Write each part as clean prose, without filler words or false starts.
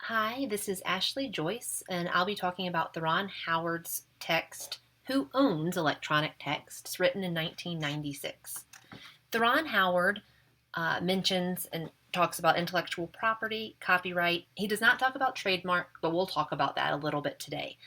Hi, this is Ashley Joyce, and I'll be talking about Tharon Howard's text, Who Owns Electronic Texts, written in 1996. Tharon Howard mentions and talks about intellectual property, copyright. He does not talk about trademark, but we'll talk about that a little bit today.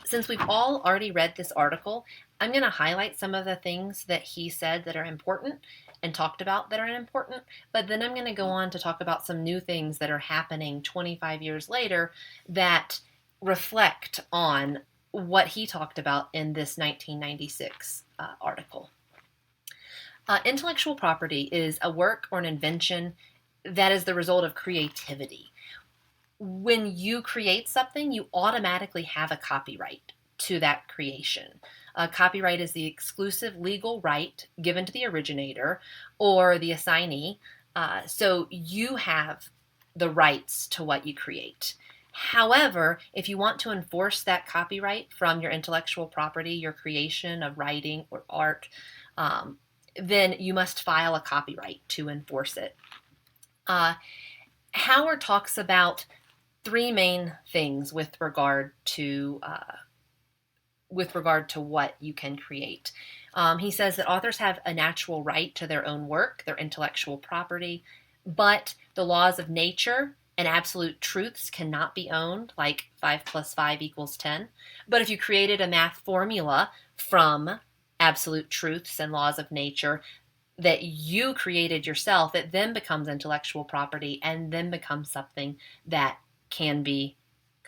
Since we've all already read this article, I'm going to highlight some of the things that he said that are important and talked about that are important, but then I'm going to go on to talk about some new things that are happening 25 years later that reflect on what he talked about in this 1996 article. Intellectual property is a work or an invention that is the result of creativity. When you create something, you automatically have a copyright to that creation. Copyright is the exclusive legal right given to the originator or the assignee. So you have the rights to what you create. However, if you want to enforce that copyright from your intellectual property, your creation of writing or art, then you must file a copyright to enforce it. Howard talks about three main things with regard to what you can create. He says that authors have a natural right to their own work, their intellectual property, but the laws of nature and absolute truths cannot be owned, like 5 plus 5 equals 10. But if you created a math formula from absolute truths and laws of nature that you created yourself, it then becomes intellectual property and then becomes something that can be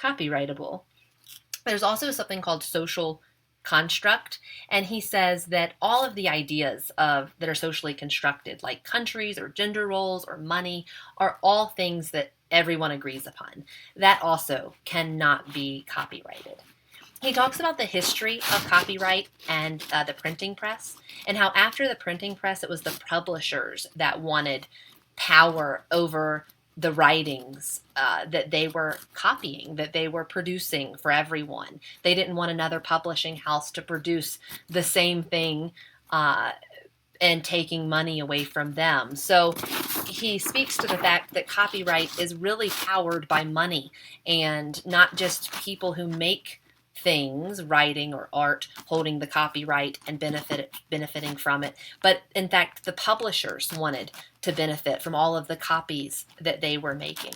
copyrightable. There's also something called social construct, and he says that all of the ideas that are socially constructed, like countries or gender roles or money, are all things that everyone agrees upon. That also cannot be copyrighted. He talks about the history of copyright and the printing press, and how after the printing press, it was the publishers that wanted power over the writings that they were copying, that they were producing for everyone. They didn't want another publishing house to produce the same thing and taking money away from them. So he speaks to the fact that copyright is really powered by money and not just people who make things, writing or art, holding the copyright and benefiting from it. But in fact, the publishers wanted to benefit from all of the copies that they were making.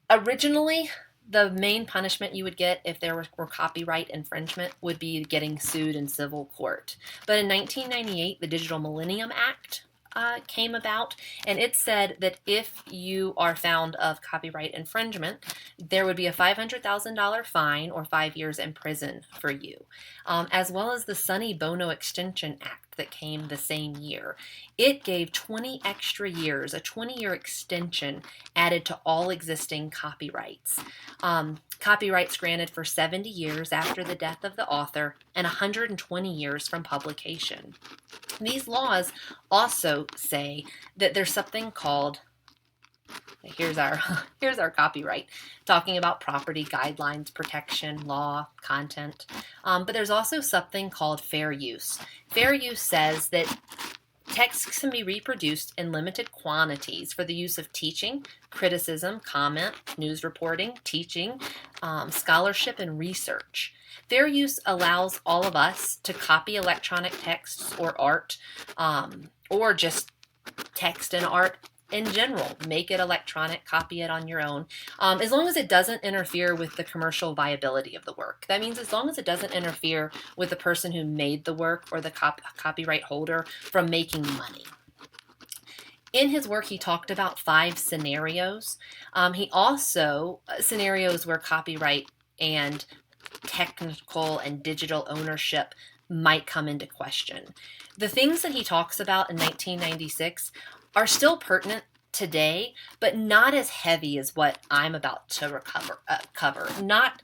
Originally, the main punishment you would get if there were copyright infringement would be getting sued in civil court. But in 1998, the Digital Millennium Act came about, and it said that if you are found of copyright infringement, there would be a $500,000 fine or 5 years in prison for you, as well as the Sonny Bono Extension Act that came the same year. It gave 20 extra years, a 20-year extension added to all existing copyrights. Copyrights granted for 70 years after the death of the author and 120 years from publication. These laws also say that there's something called, here's our copyright, talking about property guidelines, protection, law, content. But there's also something called fair use. Fair use says that texts can be reproduced in limited quantities for the use of teaching, criticism, comment, news reporting, teaching, scholarship, and research. Fair use allows all of us to copy electronic texts or art, or just text and art in general. Make it electronic, copy it on your own, as long as it doesn't interfere with the commercial viability of the work. That means as long as it doesn't interfere with the person who made the work or the copyright holder from making money. In his work, he talked about 5 scenarios. He also, scenarios where copyright and technical and digital ownership might come into question. The things that he talks about in 1996 are still pertinent today, but not as heavy as what I'm about to cover, not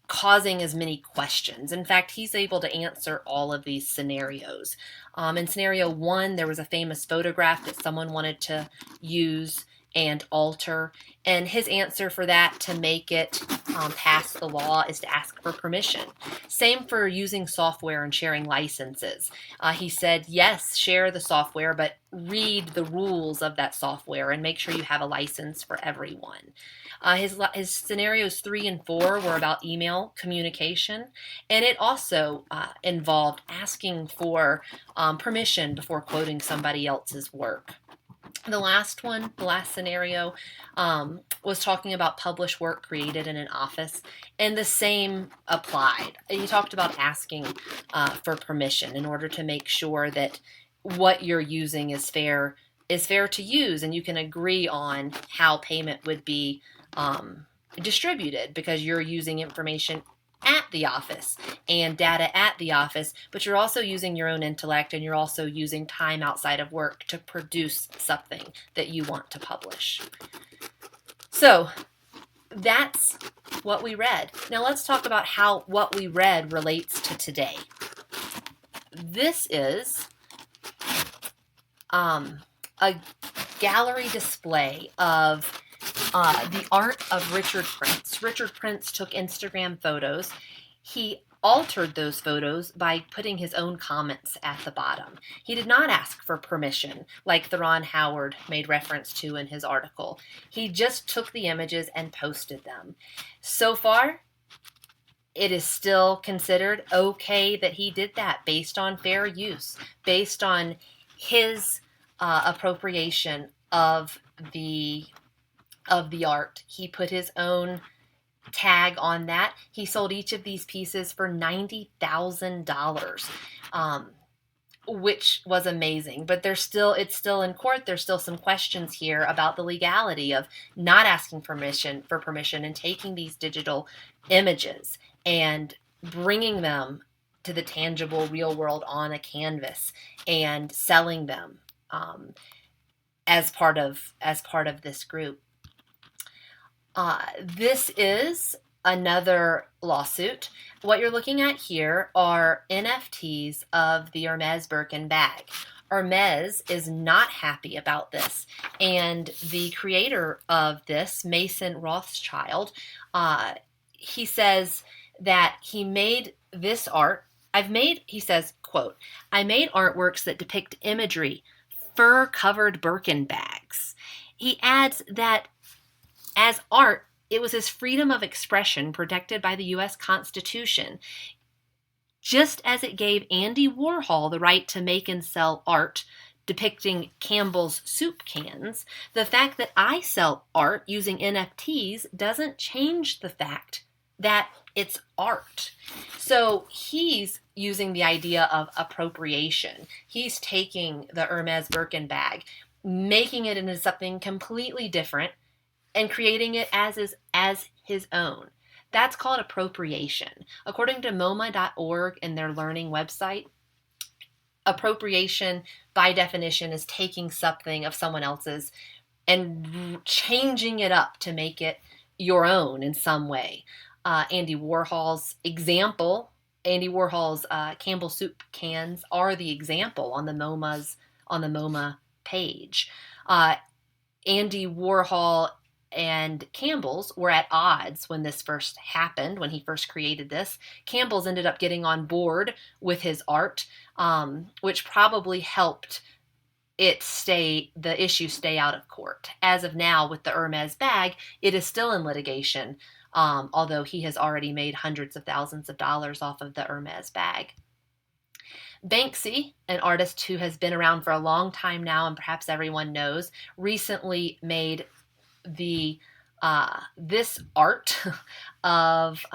causing as many questions. In fact, he's able to answer all of these scenarios. In scenario 1, there was a famous photograph that someone wanted to use and alter. And his answer for that, to make it pass the law, is to ask for permission. Same for using software and sharing licenses. He said, yes, share the software, but read the rules of that software and make sure you have a license for everyone. His scenarios 3 and 4 were about email communication, and it also involved asking for permission before quoting somebody else's work. The last scenario, was talking about published work created in an office, and the same applied. He talked about asking for permission in order to make sure that what you're using is fair to use, and you can agree on how payment would be distributed, because you're using information at the office and data at the office, but you're also using your own intellect, and you're also using time outside of work to produce something that you want to publish. So that's what we read. Now let's talk about how what we read relates to today. This is a gallery display of the art of Richard Prince. Richard Prince took Instagram photos. He altered those photos by putting his own comments at the bottom. He did not ask for permission, like Tharon Howard made reference to in his article. He just took the images and posted them. So far, it is still considered okay that he did that, based on fair use, based on his appropriation of the art. He put his own tag on that. He sold each of these pieces for $90,000, which was amazing. But it's still in court. There's still some questions here about the legality of not asking for permission and taking these digital images and bringing them to the tangible real world on a canvas and selling them as part of this group. This is another lawsuit. What you're looking at here are NFTs of the Hermes Birkin bag. Hermes is not happy about this, and the creator of this, Mason Rothschild, he says that he made this art. He says, quote, "I made artworks that depict imagery, fur-covered Birkin bags." He adds that as art, it was his freedom of expression protected by the U.S. Constitution. Just as it gave Andy Warhol the right to make and sell art depicting Campbell's soup cans, the fact that I sell art using NFTs doesn't change the fact that it's art. So he's using the idea of appropriation. He's taking the Hermes Birkin bag, making it into something completely different, and creating it as his own. That's called appropriation. According to MoMA.org and their learning website, appropriation by definition is taking something of someone else's and changing it up to make it your own in some way. Andy Warhol's Campbell soup cans are the example on the MoMA page. Andy Warhol and Campbell's were at odds when this first happened, when he first created this. Campbell's ended up getting on board with his art, which probably helped the issue stay out of court. As of now, with the Hermes bag, it is still in litigation, although he has already made hundreds of thousands of dollars off of the Hermes bag. Banksy, an artist who has been around for a long time now and perhaps everyone knows, recently made this art of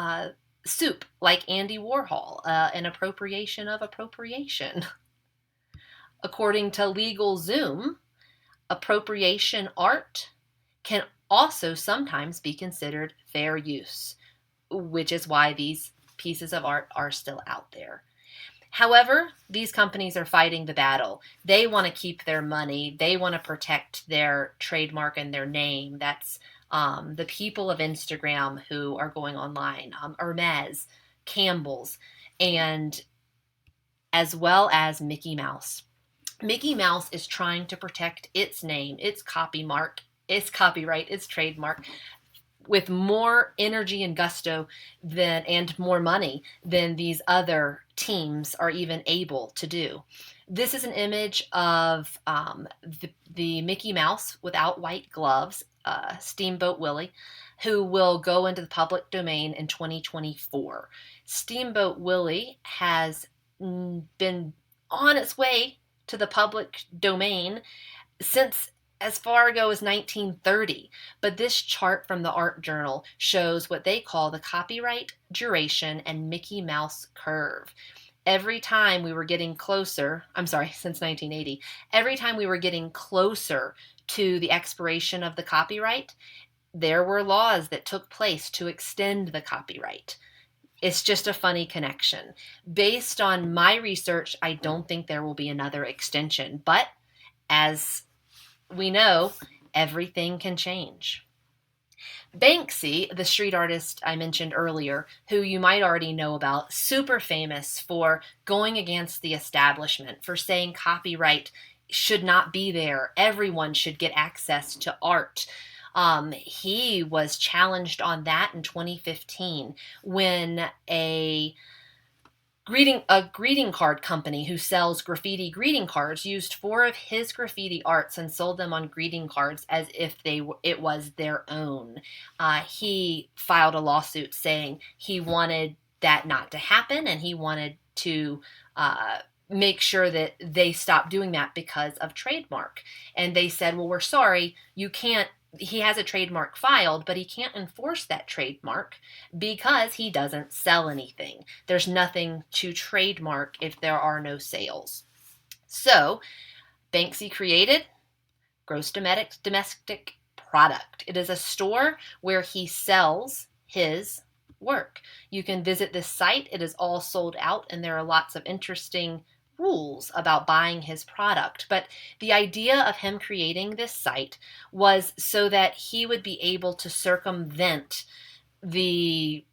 soup, like Andy Warhol, an appropriation of appropriation. According to LegalZoom, appropriation art can also sometimes be considered fair use, which is why these pieces of art are still out there. However, these companies are fighting the battle. They want to keep their money. They want to protect their trademark and their name. That's the people of Instagram who are going online, Hermes, Campbell's, and as well as Mickey Mouse. Mickey Mouse is trying to protect its name, its copy mark, It's copyright, it's trademark, with more energy and gusto than and more money than these other teams are even able to do. This is an image of the Mickey Mouse without white gloves, Steamboat Willie, who will go into the public domain in 2024. Steamboat Willie has been on its way to the public domain since as far ago as 1930. But this chart from the Art Journal shows what they call the copyright duration and Mickey Mouse curve. Every time we were getting closer, I'm sorry, since 1980, every time we were getting closer to the expiration of the copyright, there were laws that took place to extend the copyright. It's just a funny connection. Based on my research, I don't think there will be another extension, but as we know, everything can change. Banksy, the street artist I mentioned earlier, who you might already know about, super famous for going against the establishment, for saying copyright should not be there. Everyone should get access to art. He was challenged on that in 2015 when a greeting card company who sells graffiti greeting cards used 4 of his graffiti arts and sold them on greeting cards as if it was their own. He filed a lawsuit saying he wanted that not to happen, and he wanted to make sure that they stopped doing that because of trademark. And they said, well, we're sorry, you can't. He has a trademark filed, but he can't enforce that trademark because he doesn't sell anything. There's nothing to trademark if there are no sales. So Banksy created Gross Domestic Product. It is a store where he sells his work. You can visit this site. It is all sold out, and there are lots of interesting rules about buying his product. But the idea of him creating this site was so that he would be able to circumvent the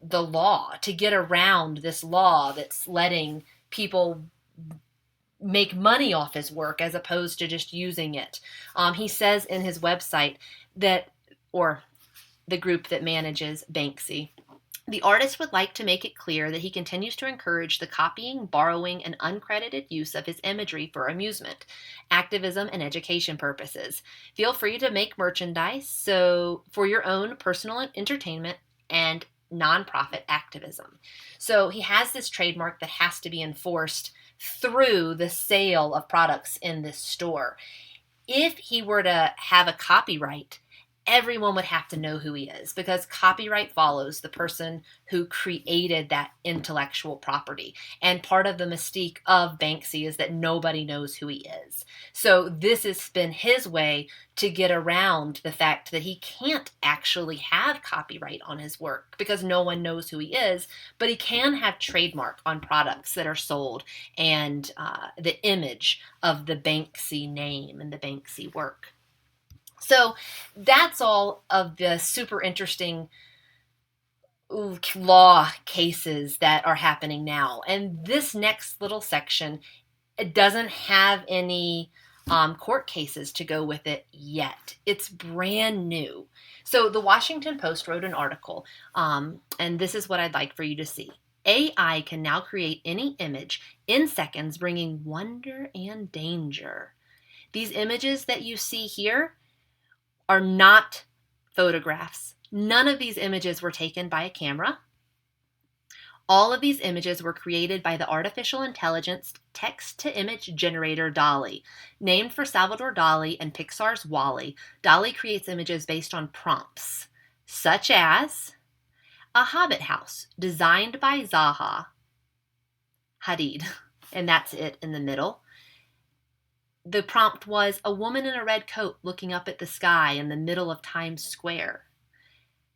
law, to get around this law that's letting people make money off his work as opposed to just using it. He says in his website that, or the group that manages Banksy, the artist would like to make it clear that he continues to encourage the copying, borrowing, and uncredited use of his imagery for amusement, activism, and education purposes. Feel free to make merchandise for your own personal entertainment and nonprofit activism. So he has this trademark that has to be enforced through the sale of products in this store. If he were to have a copyright, everyone would have to know who he is, because copyright follows the person who created that intellectual property. And part of the mystique of Banksy is that nobody knows who he is. So this has been his way to get around the fact that he can't actually have copyright on his work because no one knows who he is, but he can have trademark on products that are sold and the image of the Banksy name and the Banksy work. So that's all of the super interesting law cases that are happening now. And this next little section, it doesn't have any court cases to go with it yet. It's brand new. So the Washington Post wrote an article, and this is what I'd like for you to see. AI can now create any image in seconds, bringing wonder and danger. These images that you see here are not photographs. None of these images were taken by a camera. All of these images were created by the artificial intelligence text-to-image generator DALL-E. Named for Salvador Dali and Pixar's WALL-E, DALL-E creates images based on prompts, such as a hobbit house designed by Zaha Hadid, and that's it in the middle. The prompt was a woman in a red coat looking up at the sky in the middle of Times Square.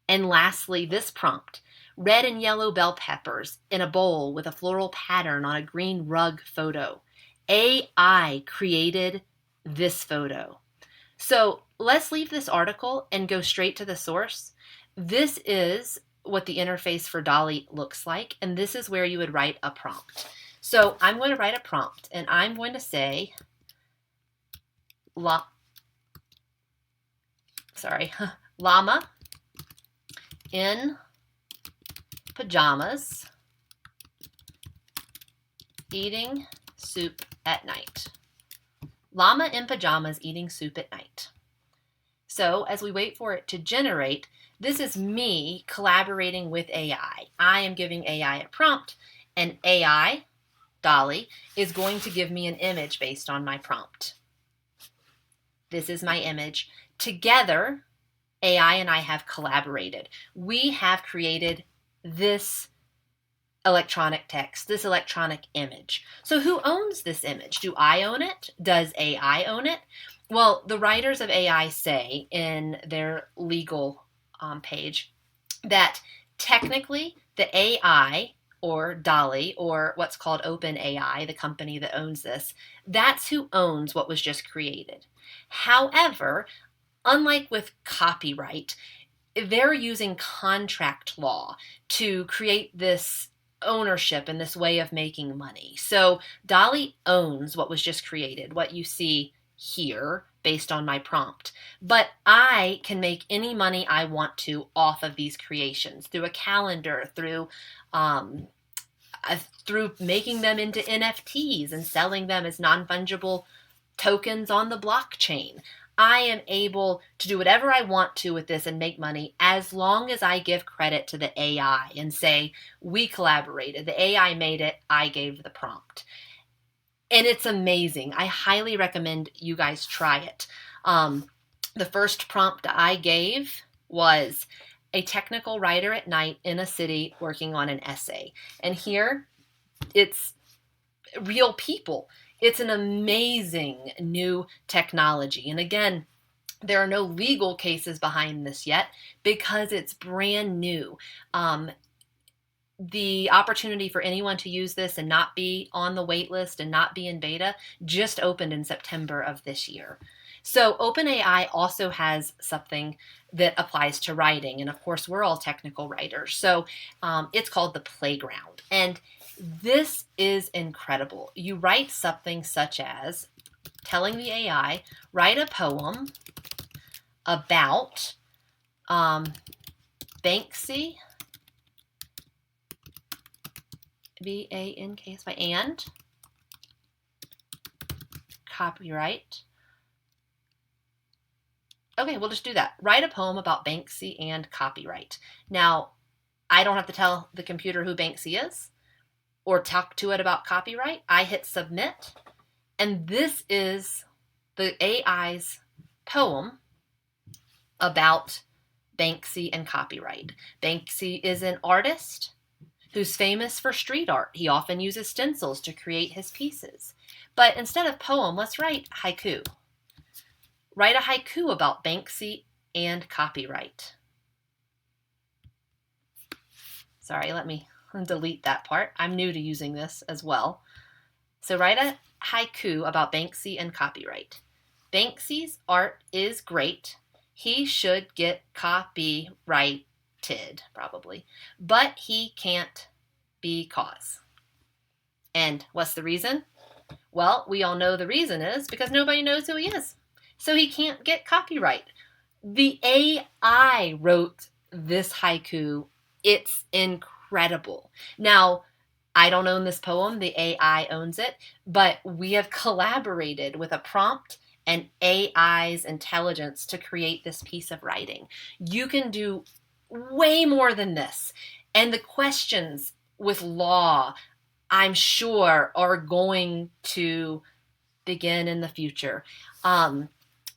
And lastly, this prompt, red and yellow bell peppers in a bowl with a floral pattern on a green rug photo. AI created this photo. So let's leave this article and go straight to the source. This is what the interface for DALL-E looks like, and this is where you would write a prompt. So I'm going to write a prompt, and I'm going to say, llama in pajamas eating soup at night. Llama in pajamas eating soup at night. So as we wait for it to generate, this is me collaborating with AI. I am giving AI a prompt, and AI, Dolly, is going to give me an image based on my prompt. This is my image. Together, AI and I have collaborated. We have created this electronic text, this electronic image. So who owns this image? Do I own it? Does AI own it? Well, the writers of AI say in their legal page that technically the AI or Dolly or what's called OpenAI, the company that owns this, that's who owns what was just created. However, unlike with copyright, they're using contract law to create this ownership and this way of making money. So Dolly owns what was just created, what you see here based on my prompt. But I can make any money I want to off of these creations through a calendar, through making them into NFTs and selling them as non-fungible tokens on the blockchain. I am able to do whatever I want to with this and make money as long as I give credit to the AI and say, we collaborated. The AI made it. I gave the prompt. And it's amazing. I highly recommend you guys try it. The first prompt I gave was a technical writer at night in a city working on an essay. And here it's real people. It's an amazing new technology. And again, there are no legal cases behind this yet because it's brand new. The opportunity for anyone to use this and not be on the wait list and not be in beta just opened in September of this year. So OpenAI also has something that applies to writing. And of course, we're all technical writers. So it's called the Playground. And this is incredible. You write something such as telling the AI, write a poem about Banksy, B-A-N-K-S-Y, and copyright. Okay, we'll just do that. Write a poem about Banksy and copyright. Now, I don't have to tell the computer who Banksy is or talk to it about copyright. I hit submit, and this is the AI's poem about Banksy and copyright. Banksy is an artist who's famous for street art. He often uses stencils to create his pieces. But instead of poem, let's write haiku. Write a haiku about Banksy and copyright. Sorry, let me delete that part. I'm new to using this as well. So write a haiku about Banksy and copyright. Banksy's art is great. He should get copyrighted, probably, but he can't because. And what's the reason? Well, we all know the reason is because nobody knows who he is. So he can't get copyright. The AI wrote this haiku. It's incredible. Now, I don't own this poem. The AI owns it. But we have collaborated with a prompt and AI's intelligence to create this piece of writing. You can do way more than this. And the questions with law, I'm sure, are going to begin in the future.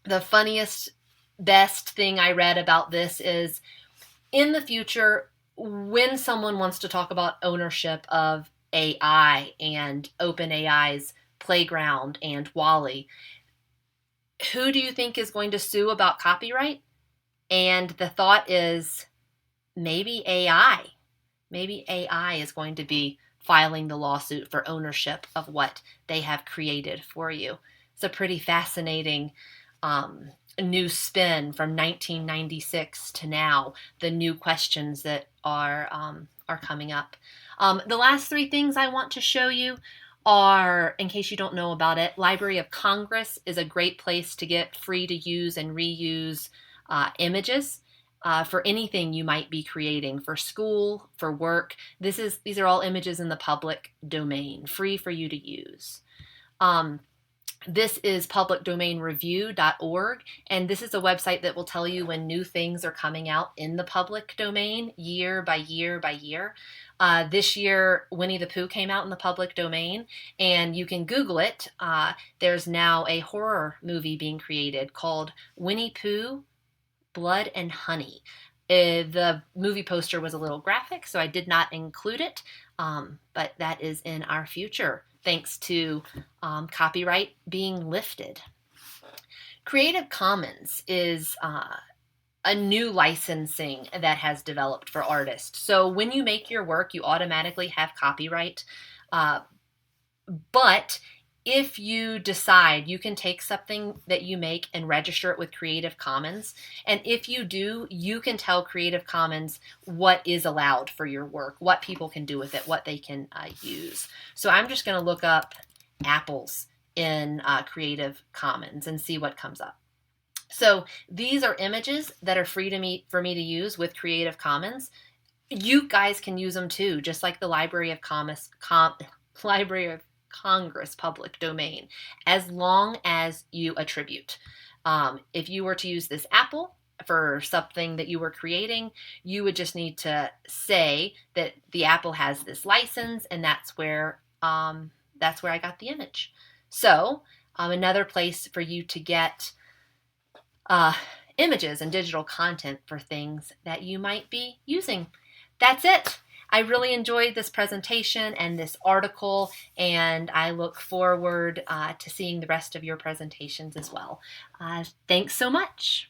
The funniest, best thing I read about this is in the future, when someone wants to talk about ownership of AI and OpenAI's Playground and Wall-E, who do you think is going to sue about copyright? And the thought is maybe AI. Maybe AI is going to be filing the lawsuit for ownership of what they have created for you. It's a pretty fascinating new spin from 1996 to now, the new questions that are coming up. The last three things I want to show you are, in case you don't know about it, Library of Congress is a great place to get free to use and reuse images. For anything you might be creating for school, for work. These are all images in the public domain, free for you to use. This is publicdomainreview.org, and this is a website that will tell you when new things are coming out in the public domain year by year by year. This year, Winnie the Pooh came out in the public domain, and you can Google it. There's now a horror movie being created called Winnie Pooh, Blood and Honey. The movie poster was a little graphic, so I did not include it, but that is in our future, thanks to copyright being lifted. Creative Commons is a new licensing that has developed for artists. So when you make your work, you automatically have copyright, but if you decide, you can take something that you make and register it with Creative Commons. And if you do, you can tell Creative Commons what is allowed for your work, what people can do with it, what they can use. So I'm just going to look up apples in Creative Commons and see what comes up. So these are images that are free for me to use with Creative Commons. You guys can use them too, just like the Library of Congress public domain, as long as you attribute. If you were to use this apple for something that you were creating, you would just need to say that the apple has this license, and that's where I got the image. So another place for you to get images and digital content for things that you might be using. That's it. I really enjoyed this presentation and this article, and I look forward to seeing the rest of your presentations as well. Thanks so much.